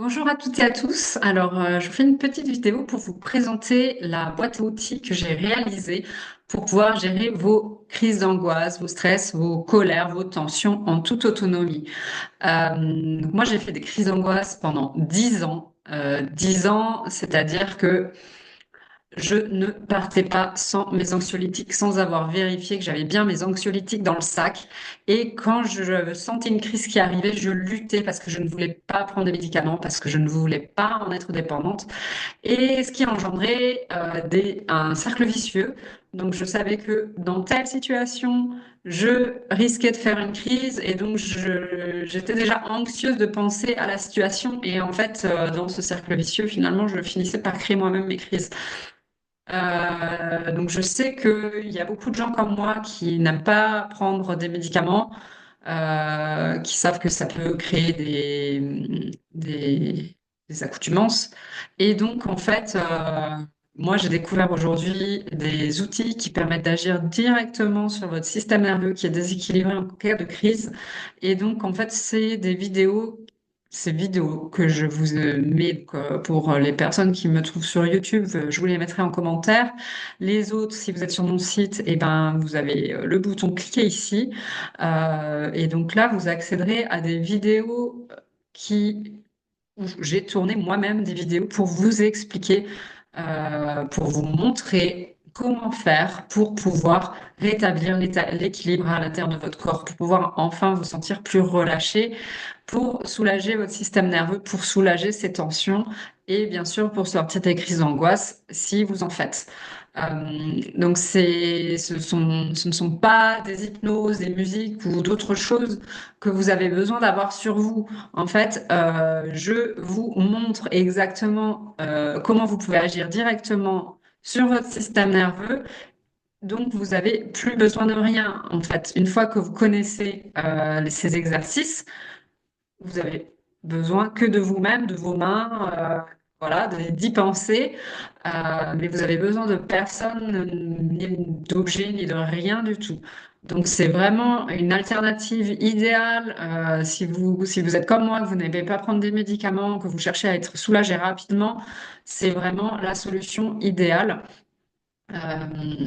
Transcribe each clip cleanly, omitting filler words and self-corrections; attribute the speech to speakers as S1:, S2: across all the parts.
S1: Bonjour à toutes et à tous. Je vous fais une petite vidéo pour vous présenter la boîte à outils que j'ai réalisée pour pouvoir gérer vos crises d'angoisse, vos stress, vos colères, vos tensions en toute autonomie. Donc moi, j'ai fait des crises d'angoisse pendant 10 ans. 10 ans, c'est-à-dire que je ne partais pas sans mes anxiolytiques, sans avoir vérifié que j'avais bien mes anxiolytiques dans le sac. Et quand je sentais une crise qui arrivait, je luttais parce que je ne voulais pas prendre des médicaments, parce que je ne voulais pas en être dépendante. Et ce qui a engendré un cercle vicieux. Donc je savais que dans telle situation, je risquais de faire une crise et donc j'étais déjà anxieuse de penser à la situation. Et en fait, dans ce cercle vicieux, finalement, je finissais par créer moi-même mes crises. Donc je sais qu'il y a beaucoup de gens comme moi qui n'aiment pas prendre des médicaments, qui savent que ça peut créer des accoutumances. Et donc en fait, moi j'ai découvert aujourd'hui des outils qui permettent d'agir directement sur votre système nerveux qui est déséquilibré en cas de crise. Et donc en fait, c'est des vidéos. Ces vidéos que je vous mets pour les personnes qui me trouvent sur YouTube, je vous les mettrai en commentaire. Les autres, si vous êtes sur mon site, eh ben, vous avez le bouton cliquez ici. Et donc là, vous accéderez à des vidéos qui où j'ai tourné moi-même des vidéos pour vous expliquer, pour vous montrer comment faire pour pouvoir rétablir l'équilibre à l'intérieur de votre corps, pour pouvoir enfin vous sentir plus relâché, pour soulager votre système nerveux, pour soulager ces tensions et bien sûr pour sortir des crises d'angoisse si vous en faites. Donc ce ne sont pas des hypnoses, des musiques ou d'autres choses que vous avez besoin d'avoir sur vous. En fait, je vous montre exactement comment vous pouvez agir directement sur votre système nerveux. Donc, vous avez plus besoin de rien. En fait, une fois que vous connaissez ces exercices, vous avez besoin que de vous-même, de vos mains, voilà, d'y penser. Mais vous avez besoin de personne, ni d'objets, ni de rien du tout. Donc, c'est vraiment une alternative idéale si vous êtes comme moi, que vous n'aimez pas prendre des médicaments, que vous cherchez à être soulagé rapidement. C'est vraiment la solution idéale.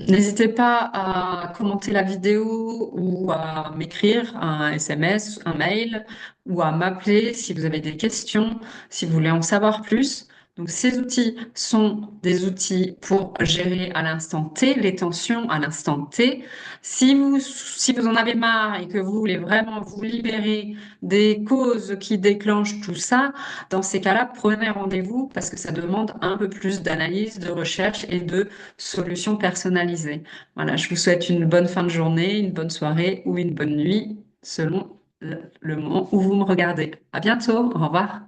S1: N'hésitez pas à commenter la vidéo ou à m'écrire un SMS, un mail ou à m'appeler si vous avez des questions, si vous voulez en savoir plus. Donc, ces outils sont des outils pour gérer à l'instant T les tensions à l'instant T. Si vous en avez marre et que vous voulez vraiment vous libérer des causes qui déclenchent tout ça, dans ces cas-là, prenez rendez-vous parce que ça demande un peu plus d'analyse, de recherche et de solutions personnalisées. Voilà, je vous souhaite une bonne fin de journée, une bonne soirée ou une bonne nuit selon le moment où vous me regardez. À bientôt, au revoir.